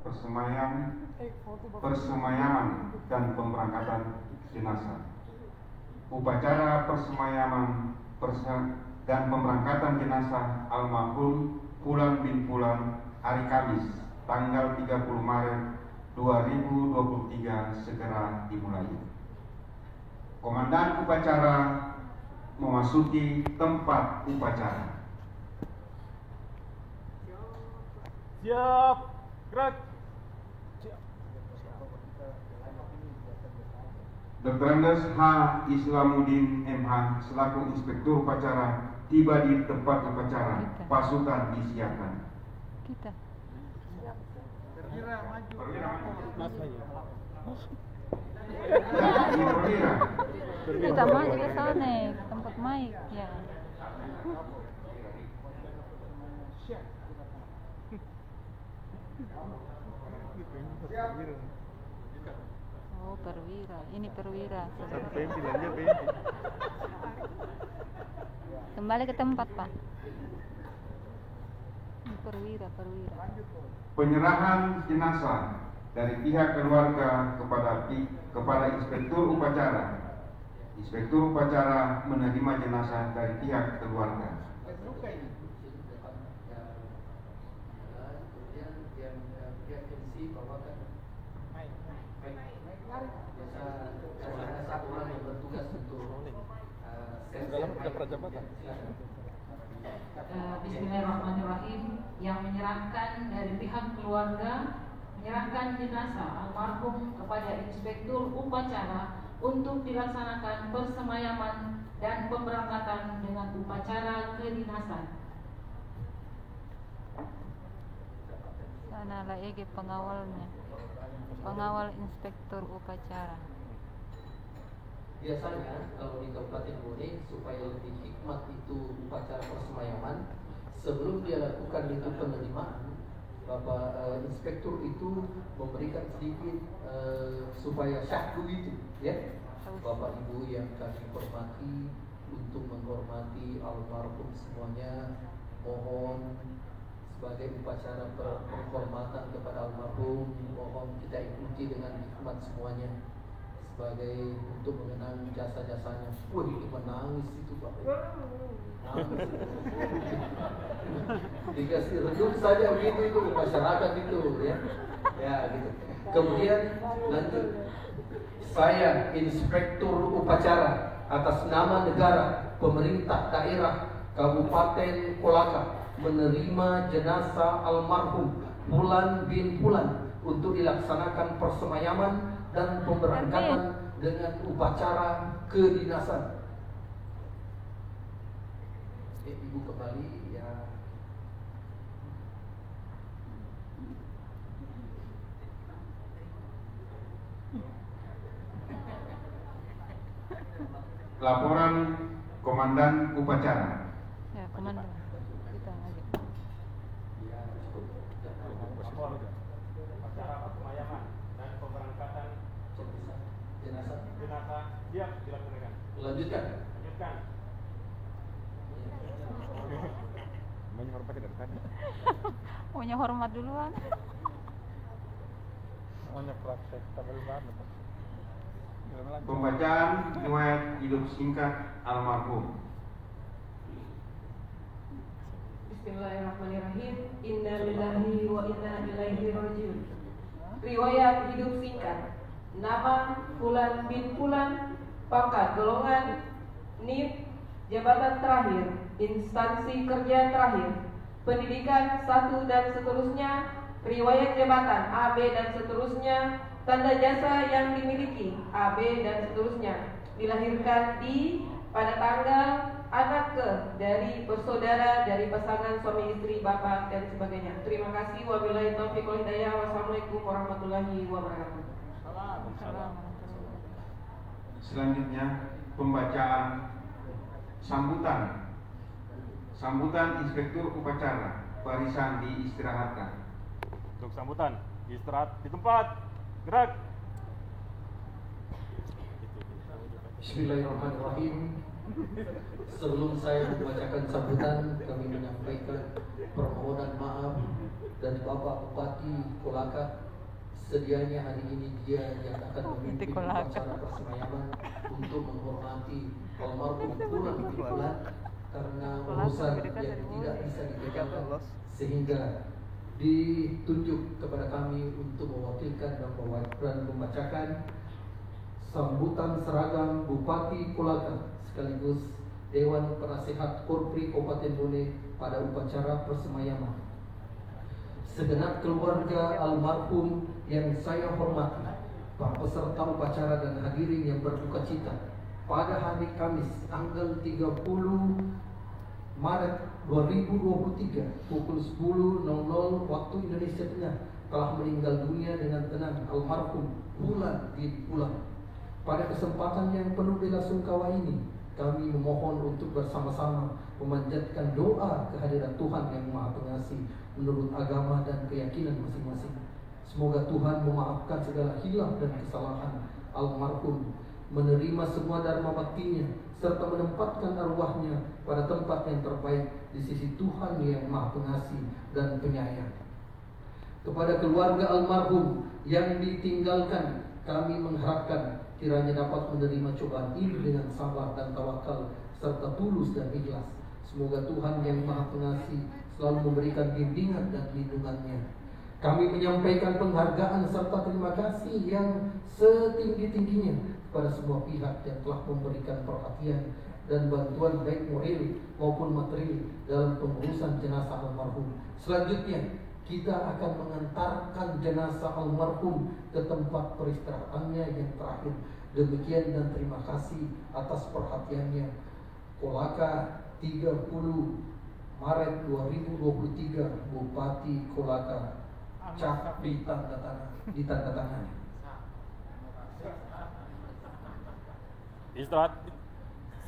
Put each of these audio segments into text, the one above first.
persemayaman dan pemberangkatan jenazah. Upacara persemayaman dan pemberangkatan jenazah almarhum Fulan bin Fulan hari Kamis tanggal 30 Maret 2023 segera dimulai. Komandan upacara memasuki tempat upacara. Siap, gerak. Dr. Andes H. Islamuddin MH selaku Inspektur Upacara tiba di tempat upacara. Pasukan disiapkan. Kita. Perwira maju. Kita maju ke sana, tempat mic ya. Oh, perwira. Ini perwira. Kembali ke tempat, Pak. Ini perwira. Penyerahan jenazah dari pihak keluarga kepada Inspektur Upacara. Inspektur Upacara menerima jenazah dari pihak keluarga. Bismillahirrahmanirrahim. Yang menyerahkan dari pihak keluarga menyerahkan jenazah almarhum kepada Inspektur Upacara untuk dilaksanakan persemayaman dan pemberangkatan dengan upacara kedinasan. Sana lagi pengawalnya, pengawal Inspektur Upacara. Biasanya kalau di Kabupaten Bone supaya lebih hikmat itu upacara persemayaman, sebelum dia lakukan itu penerimaan, Bapak Inspektur itu memberikan sedikit supaya syahdu itu, ya. Bapak Ibu yang kami hormati, untuk menghormati almarhum semuanya, mohon sebagai upacara penghormatan kepada almarhum, mohon kita ikuti dengan hikmat semuanya sebagai untuk mengenang jasa-jasanya. Wah, itu menangis itu Bapak. Nangis. Dikasih redup saja begitu itu masyarakat itu, ya. Ya gitu. Kemudian lanjut. Saya Inspektur Upacara atas nama negara, pemerintah daerah Kabupaten Kolaka menerima jenazah almarhum Fulan bin Fulan untuk dilaksanakan persemayaman dan pemberangkatan dengan upacara kedinasan. Ibu kembali ya. Laporan Komandan Upacara. Ya, komandan. Kita lagi. Acara persemayaman dan pemberangkatan jenazah siap dilaksanakan. Lanjutkan. Maunya hormat duluan. Maunya praktek tabel banget. Pembacaan riwayat hidup singkat almarhum. Bismillahirrahmanirrahim. Innalillahi wa inna ilaihi rajiun. Riwayat hidup singkat. Nama Fulan bin Fulan, pangkat golongan NIP, jabatan terakhir, instansi kerja terakhir, pendidikan 1 dan seterusnya, riwayat jabatan AB dan seterusnya, tanda jasa yang dimiliki AB dan seterusnya, dilahirkan di pada tanggal anak ke dari bersaudara dari pasangan suami istri bapak dan sebagainya. Terima kasih. Wabillahi taufiq wal hidayah. Wassalamualaikum warahmatullahi wabarakatuh. Selanjutnya pembacaan sambutan Inspektur Upacara. Barisan diistirahatkan. Untuk sambutan istirahat di tempat. Gerak. Bismillahirrahmanirrahim. Sebelum saya membacakan sambutan, kami menyampaikan permohonan maaf dari Bapak Bupati Kolaka. Sedianya hari ini dia yang akan memimpin upacara persemayaman untuk menghormati almarhum Pulang Bulan karena urusan yang tidak bisa dibedakan, sehingga ditunjuk kepada kami untuk mewakilkan dan membacakan sambutan seragam Bupati Kolaka sekaligus Dewan Penasehat Korpri Kabupaten Bone pada upacara persemayaman. Segenap keluarga almarhum yang saya hormati, para peserta upacara dan hadirin yang berduka cita, pada hari Kamis tanggal 30 Maret 2023 pukul 10.00 waktu Indonesia Tengah telah meninggal dunia dengan tenang almarhum Pulang bin Pulang. Pada kesempatan yang penuh belasungkawa ini, kami memohon untuk bersama-sama memanjatkan doa kehadiran Tuhan yang Maha Pengasih menurut agama dan keyakinan masing-masing. Semoga Tuhan memaafkan segala hilaf dan kesalahan almarhum, menerima semua dharma baktinya, serta menempatkan arwahnya pada tempat yang terbaik di sisi Tuhan yang Maha Pengasih dan Penyayang. Kepada keluarga almarhum yang ditinggalkan, kami mengharapkan kiranya dapat menerima cobaan ini dengan sabar dan tawakal serta tulus dan ikhlas. Semoga Tuhan yang Maha Pengasih selalu memberikan bimbingan dan lindungannya. Kami menyampaikan penghargaan serta terima kasih yang setinggi-tingginya kepada semua pihak yang telah memberikan perhatian dan bantuan baik moral maupun material dalam pengurusan jenazah almarhum. Selanjutnya, kita akan mengantarkan jenazah almarhum ke tempat peristirahatannya yang terakhir. Demikian dan terima kasih atas perhatiannya. Kolaka 30 Maret 2023, Bupati Kolaka. Cap ditanda tangan. Istirahat.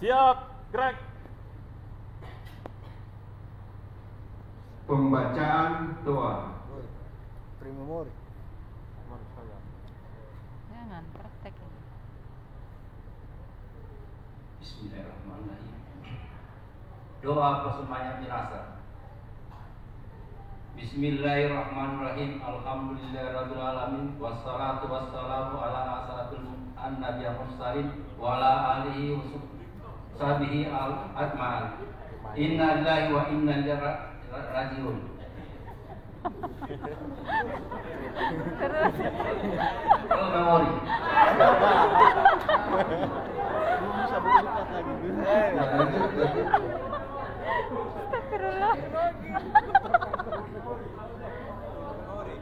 Siap, gerak. Pembacaan doa. Jangan praktek. Bismillahirrahmanirrahim. Doa persemayaman jenazah. Bismillahirrahmanirrahim. Alhamdulillahirabbil alamin wassalatu wassalamu ala asratil anbiya'il mursalin wa ala alihi wa sahbihi al-ajma'in. Inna lillahi wa inna ilaihi raji'un. Kalau memori.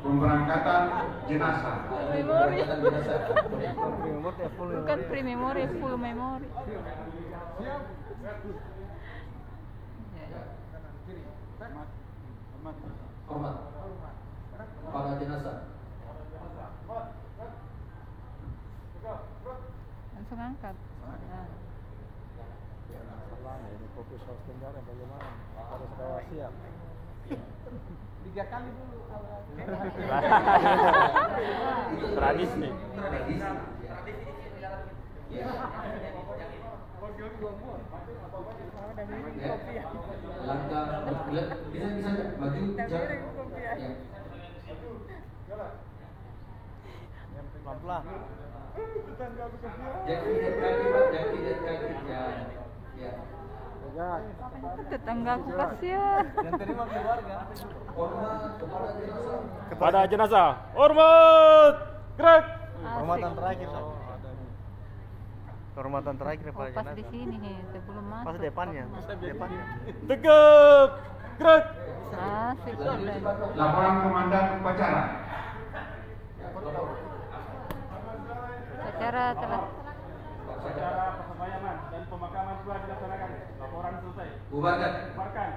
Pemberangkatan jenazah. Bukan pre-memory, full memory. Hormat para jenazah. Langsung angkat. Nah. Ini fokus harus tenggara bagaimana? Harus bawa siap. 3 kali dulu. Tradisi. Langkah bisa maju jalan. Ya. Pelan-pelan. Jaki dan kaki, Pak. Jaki dan kaki. Ya. Tetanggaku kasihan. Yang terima keluarga. Hormat kepada jenazah. Kepada jenazah. Hormat. Gerak. Hormatan terakhir. Hormatan terakhir Oh, pada pas jenazah. di sini nih, sebelum masuk. Pas depannya. Depannya. Tegap. Gerak. Asik sudah. Laporan komandan upacara. Acara telah Acara persemayaman dan pemakaman telah dilaksanakan. Laporan selesai. Bubarkan. Bubarkan.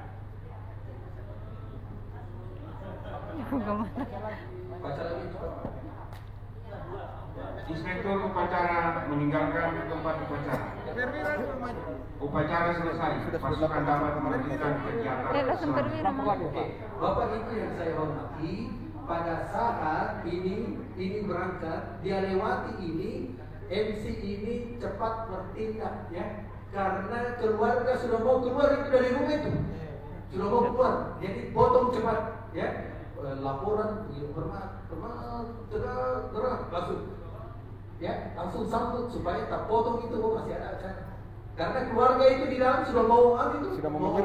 kemana? Baca lagi cepat. Inspektur upacara meninggalkan tempat upacara. Upacara selesai. Pasukan dapat melanjutkan kegiatan. Langsung perwira mah. Oke, Bapak Ibu yang saya hormati, pada saat ini berangkat, dia lewati ini, MC ini cepat bertindak ya. Karena keluarga sudah mau keluar itu dari rumah itu, sudah mau keluar, jadi potong cepat, ya. Laporan, gerak, langsung, ya, langsung sambut supaya tak potong itu, masih ada acara. Karena keluarga itu di dalam sudah mau mau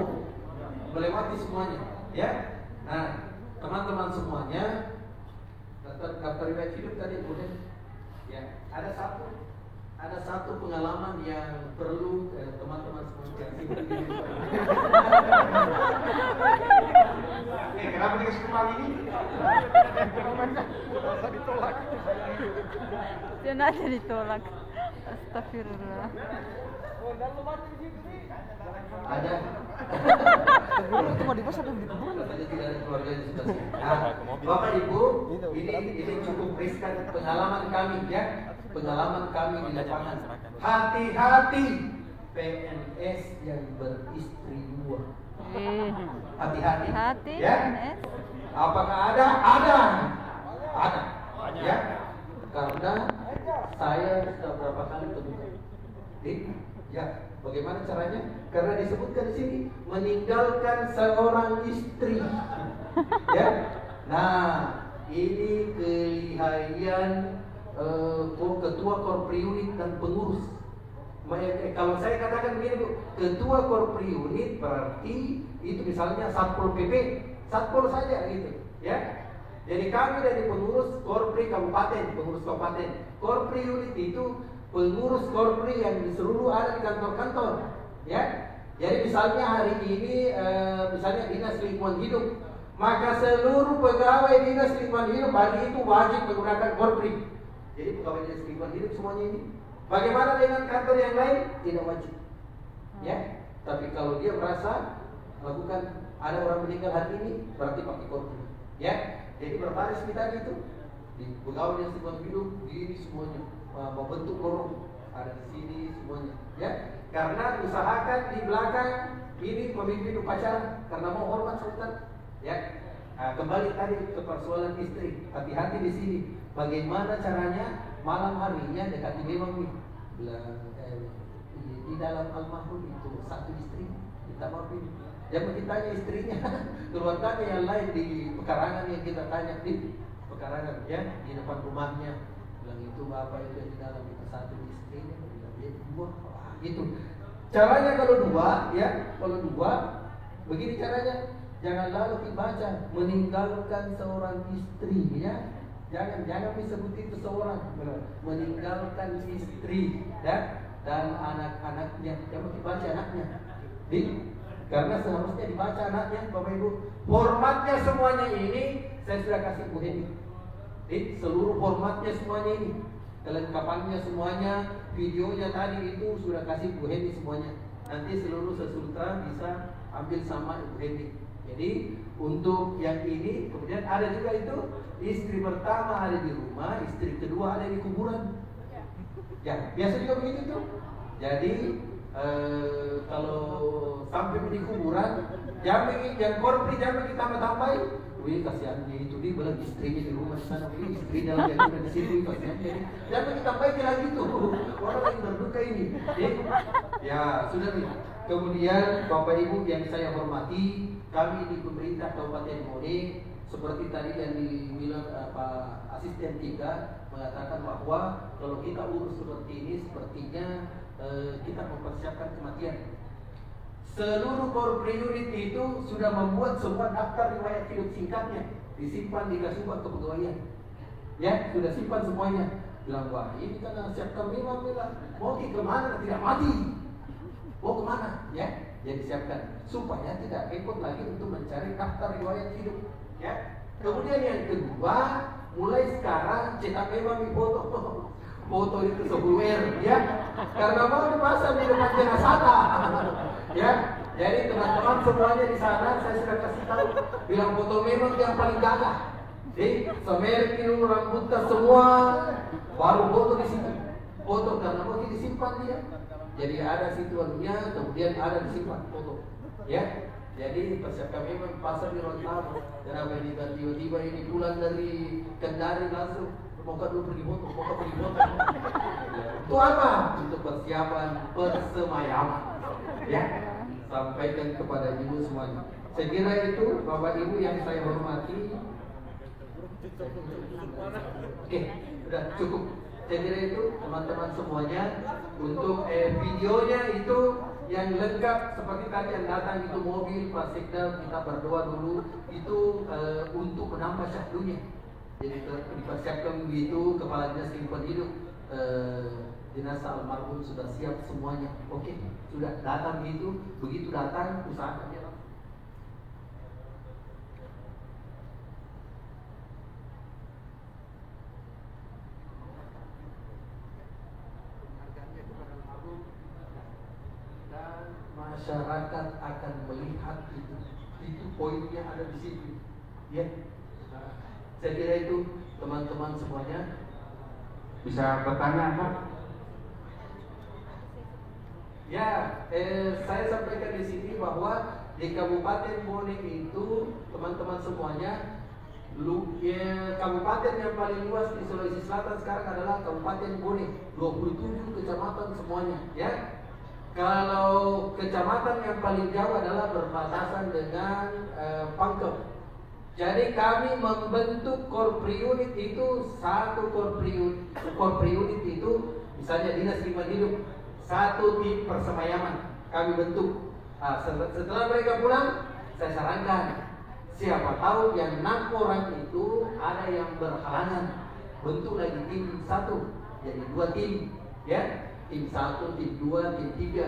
melewati semuanya, ya. Nah, teman-teman semuanya, daftar riwayat hidup tadi kemudian, ya, ada satu pengalaman yang perlu teman-teman semuanya simak. Kenapa dikasih kembali ini? Masa ditolak. Jangan aja ditolak. Astagfirullah. Ada. Cuma di pasar di kuburan. Tidak ada keluarga di sebelah sini. Nah, Bapak Ibu, ini cukup riskan pengalaman kami, ya. Pengalaman kami di lapangan. Hati-hati PNS yang beristri dua. Hati-hati. Hati Ya. PNS. Apakah ada? Ada. Ya. Karena saya sudah berapa kali temukan. Ya, bagaimana caranya? Karena disebutkan di sini meninggalkan seorang istri. Ya. Nah, ini kelihayan ketua korpri unit dan pengurus. Kalau saya katakan begini Bu, ketua korpri unit berarti itu misalnya Satpol PP, Satpol saja gitu, ya. Jadi kami dari pengurus korpri kabupaten, pengurus kabupaten. Korpri unit itu pengurus korpri yang di seluruh ada di kantor-kantor, ya. Jadi misalnya hari ini misalnya dinas lingkungan hidup, maka seluruh pegawai dinas lingkungan hidup hari itu wajib menggunakan korpri. Jadi pegawai dinas lingkungan hidup semuanya ini. Bagaimana dengan kantor yang lain? Tidak wajib, ya. Tapi kalau dia merasa lakukan ada orang meninggal hari ini, berarti pakai korpri, ya. Jadi berbaris kita gitu di pegawai dinas lingkungan hidup, diri semuanya membentuk lorong ada di sini semuanya, ya. Karena usahakan di belakang ini pemimpin upacara karena mau hormat sultan, ya. Nah, kembali tadi ke persoalan istri, hati-hati di sini. Bagaimana caranya malam harinya dekati memang nih, di dalam almarhum itu satu istri, kita maafin. Yang ditanya istrinya, keluarganya yang lain di pekarangan yang kita tanya di pekarangan, ya, di depan rumahnya. Bilang itu bapak itu di dalam itu satu istrinya, dia dua, gitu. Caranya kalau dua, ya, kalau dua, begini caranya. Jangan lalu dibaca meninggalkan seorang istri, ya. Jangan disebut itu seorang, meninggalkan istri dan anak-anaknya. Jangan dibaca anaknya. Karena seharusnya dibaca anaknya, Bapak Ibu. Formatnya semuanya ini saya sudah kasih Bu Heni. Seluruh formatnya semuanya ini, kelengkapannya semuanya, videonya tadi itu sudah kasih Bu Heni semuanya. Nanti seluruh sesultra bisa ambil sama Bu Heni. Jadi untuk yang ini kemudian ada juga itu istri pertama ada di rumah, istri kedua ada di kuburan. Ya, biasa juga begitu tuh. Jadi kalau sampai di kuburan, yang korpri jangan ditambah-tambahin. Wih, kasihan dia itu, dia bilang istrinya di rumah sana, wih, istrinya lagi ada di situ, kasihan dia. Jangan ditambahin lagi tuh, orang lagi berduka ini. Ya, sudah nih. Kemudian Bapak Ibu yang saya hormati, kami di pemerintah Kabupaten Bone, seperti tadi yang dibilang Pak Asisten 3 mengatakan bahwa kalau kita urus seperti ini, sepertinya kita mempersiapkan kematian. Seluruh korpri unit itu sudah membuat semua daftar riwayat hidup singkatnya, disimpan di Kasubag Kepegawaian. Ya, sudah simpan semuanya. Bilang, wah ini kan siapkan memang bilang, mau kemana tidak mati. Mau kemana? Ya, jadi siapkan supaya tidak repot lagi untuk mencari daftar riwayat hidup. Ya. Kemudian yang kedua, mulai sekarang cetak memang di foto itu software, ya, karena mau dipasang di depan jenazah. Ya, jadi teman-teman semuanya di sana saya sudah kasih tahu, bilang foto memang yang paling gagah. Jadi semerk itu rambutnya semua, baru foto di situ. Foto karena mau disimpan dia. Jadi ada situannya, kemudian ada disimpan foto. Ya, jadi persiapkan memang pasar di Rontalo. Kenapa ini kan tiba-tiba ini pulang dari Kendari langsung mau dulu pergi motor, mau pergi motor. Itu apa? Untuk persiapan persemayaman. Ya, sampaikan kepada ibu semuanya. Saya kira itu Bapak Ibu yang saya hormati. Oke, sudah cukup. Saya kira itu teman-teman semuanya. Untuk videonya itu yang lengkap seperti tadi yang datang itu mobil Pak Sekda, kita berdoa dulu itu untuk menambah syahdunya. Jadi dipersiapkan begitu, kepala dinas lingkungan hidup jenazah almarhum sudah siap semuanya. Oke, sudah datang begitu datang usahakan dia. Dan masyarakat akan melihat itu poinnya ada di situ. Ya, saya kira itu teman-teman semuanya bisa bertanya Pak? Ya, saya sampaikan di sini bahwa di Kabupaten Bone itu teman-teman semuanya, kabupaten yang paling luas di Sulawesi Selatan sekarang adalah Kabupaten Bone, 27 kecamatan semuanya. Ya, kalau kecamatan yang paling jauh adalah berbatasan dengan Pangkep. Jadi kami membentuk korpri unit itu satu korpri unit itu misalnya dinas lingkungan hidup satu tim persemayaman kami bentuk. Setelah mereka pulang, saya sarankan siapa tahu yang 6 orang itu ada yang berhalangan, bentuk lagi tim satu, jadi 2 tim, ya, tim 1, tim 2, tim 3.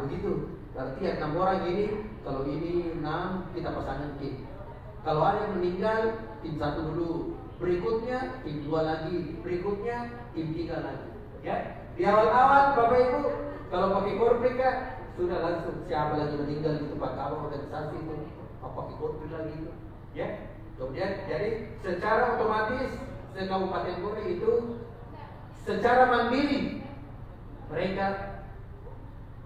Begitu. Berarti yang 6 orang ini, kalau ini 6 kita pasangan tim. Kalau ada yang meninggal, tim 1 dulu, berikutnya tim 2 lagi, berikutnya tim 3 lagi. Ya, di awal-awal Bapak Ibu, kalau pakai korpri kan sudah langsung siapa lagi meninggal di tempat apa organisasi itu, pakai korpri lagi itu. Ya, kemudian jadi secara otomatis se-Kabupaten Bone itu secara mandiri mereka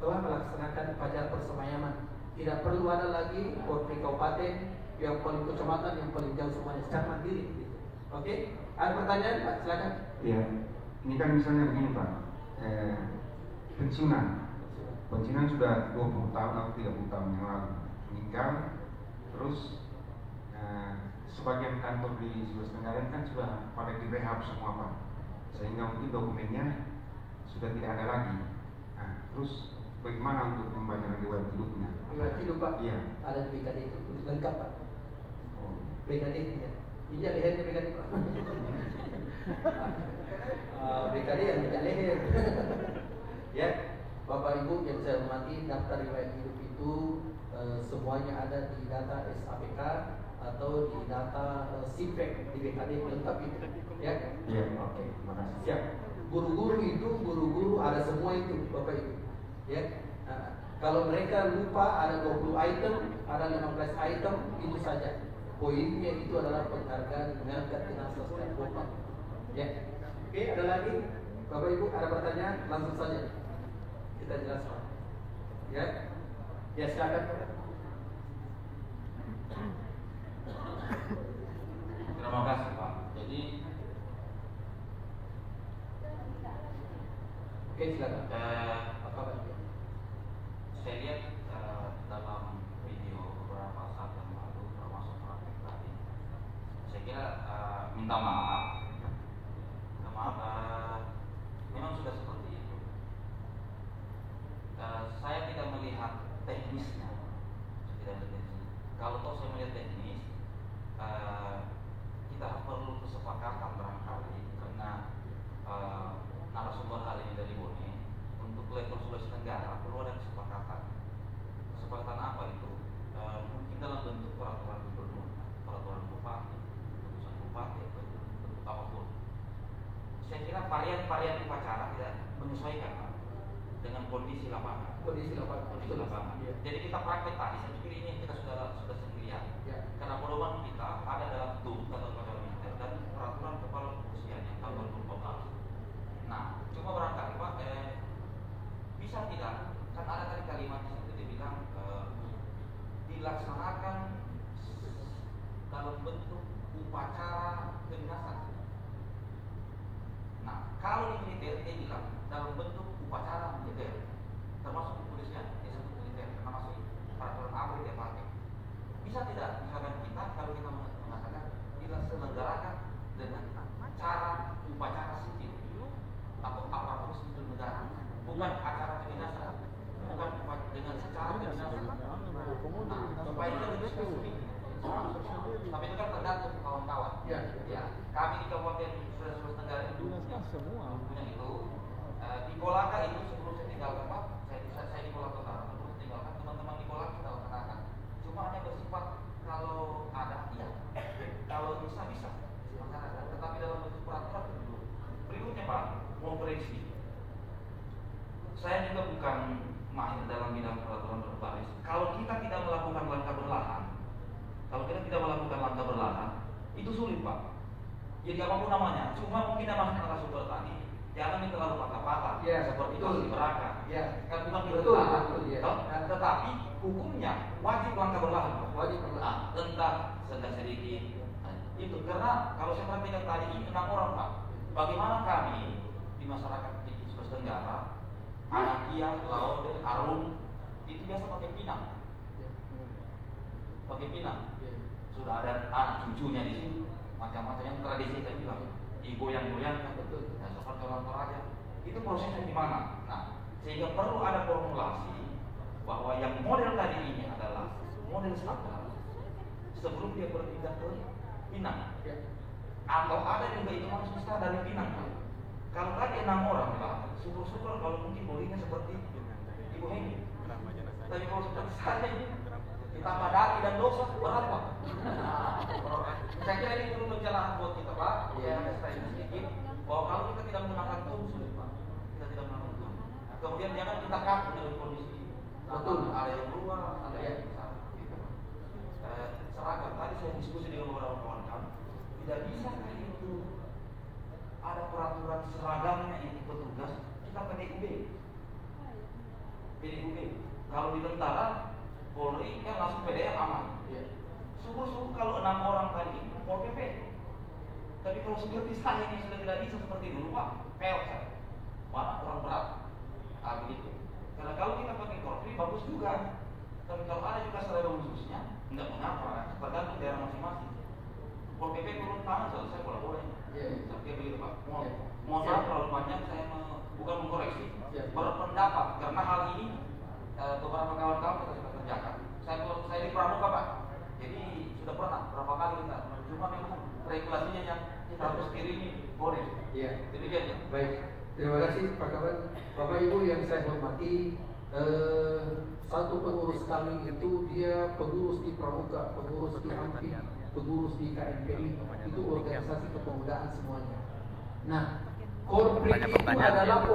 telah melaksanakan upacara persemayaman. Tidak perlu ada lagi korpri kabupaten yang paling kecamatan yang paling jauh semuanya secara mandiri. Gitu. Oke, ada pertanyaan Pak? Silakan. Iya, ini kan misalnya begini Pak, pensiunan sudah 20 tahun atau 30 tahun yang lalu meninggal, terus sebagian kantor di Sulawesi Tenggara kan sudah pada direhab semua Pak, sehingga mungkin dokumennya sudah tidak ada lagi. Terus bagaimana untuk pembayaran riwayat hidupnya? Riwayat hidup Pak? Iya. Ada di BKD itu lengkap Pak. BKD ya. Ini lehernya BKD Pak. BKD yang tidak leher. Ya, Bapak Ibu yang saya hormati, daftar riwayat hidup itu semuanya ada di data SAPK atau di data SIPEK di BKD lengkap itu. Ya. Iya. Oke. Makasih. Siap. Guru-guru ada semua itu Bapak Ibu. Ya. Kalau mereka lupa ada 20 item, ada 15 item, itu saja. Poinnya itu adalah penghargaan mengangkat jenazah secara total. Ya. Oke, ada lagi? Bapak Ibu ada pertanyaan? Langsung saja kita jelaskan. Ya. Ya, silakan. Terima kasih Pak. Jadi oke, silakan. Saya lihat dalam video beberapa saat yang lalu, termasuk praktek tadi, saya kira minta maaf, memang sudah seperti itu. Saya tidak melihat teknisnya, kalau saya melihat teknis, kita perlu kesepakatan barangkali karena narasumber hari ini dari Bone. Untuk level Sulawesi Tenggara perlu ada kesepakatan. Kesepakatan apa itu? Mungkin dalam bentuk peraturan gubernur, peraturan bupati, keputusan bupati, atau bentuk apapun. Saya kira varian upacara tidak menyesuaikan Pak, dengan kondisi lapangan. Kondisi lapangan. Ya. Jadi kita praktek tadi, saya pikir ini kita sudah sendirian. Ya. Karena pedoman kita ada dalam TUM atau upacara militer dan peraturan kepala kepolisian yang tahun 2014. Nah, cuma barangkali Pak, bisa tidak? Kan ada tadi kalimat di situ dia bilang dilaksanakan dalam bentuk upacara kedinasan. kami di Kabupaten Sulawesi Tenggara itu semua. punya itu di Kolaka itu sebelum saya tinggalkan Pak, saya di Kolaka Utara sebelum saya tinggalkan teman-teman di Kolaka kita laksanakan. Cuma hanya bersifat kalau ada iya, kalau bisa masyarakat, tetapi dalam bentuk peraturan dulu. Berikutnya Pak, mau koreksi. Saya juga bukan mahir dalam bidang peraturan berbaris. Kalau kita tidak melakukan langkah berlahan, itu sulit Pak. Jadi apapun namanya, cuma mungkin nama narasumber tadi jangan terlalu patah-patah seperti itu di Beraka. Kan bukan berlahan, tetapi hukumnya wajib langkah berlahan. Wajib berlahan. Tentang sedikit itu karena kalau saya perhatikan tadi ini 6 orang Pak. Bagaimana kami di masyarakat di Sulawesi Tenggara, Anakia, Laude, Arun itu biasa pakai pinang. Sudah ada anak cucunya di sini, macam-macam yang tradisi saya bilang, digoyang-goyang, betul. Nah, seperti orang Toraja. Itu prosesnya gimana? Nah, sehingga perlu ada formulasi bahwa yang model tadi ini adalah model standar sebelum dia berpindah ke Pinang. Atau ada juga itu manusia dari Pinang. Kalau tadi 6 orang Pak, syukur-syukur kalau mungkin bolehnya seperti Ibu Heni. Tapi kalau seperti saya ini ditambah daki dan dosa berat Pak. Saya kira ini perlu pencerahan buat kita Pak. Saya ada slide sedikit bahwa kalau kita tidak menggunakan tools sulit Pak. Kita tidak menggunakan tools. Kemudian jangan kita kaku dengan kondisi. Betul. Ada yang luar, ada yang besar. Seragam. Tadi saya diskusi dengan beberapa kawan kami. Tidak bisa kayak itu. Ada peraturan seragamnya ini petugas. Kita PDUB. Kalau di tentara Polri kan langsung PDM aman. Syukur-syukur kalau 6 orang tadi Pol PP. Tapi kalau seperti saya ini sudah tidak bisa seperti dulu Pak, peot saya. Mana orang berat? Begitu. Karena kalau kita pakai Polri bagus juga. Tapi kalau ada juga seragam khususnya, enggak mengapa, tergantung daerah masing-masing. Pol PP turun tangan selesai bola boleh. Saya begitu Pak. Mohon maaf terlalu panjang, saya bukan mengkoreksi, berpendapat karena hal ini beberapa kawan-kawan kita sudah kerjakan. Saya di Pramuka Pak, jadi sudah pernah berapa kali kita. Cuma memang regulasinya yang 100 kiri ini boleh. Demikian ya. Baik, terima kasih Pak Kawan. Bapak Ibu yang saya hormati, satu pengurus kami itu dia pengurus di Pramuka, pengurus di AMPI, pengurus di KMPI, itu organisasi kepemudaan semuanya. Nah, Korpri itu adalah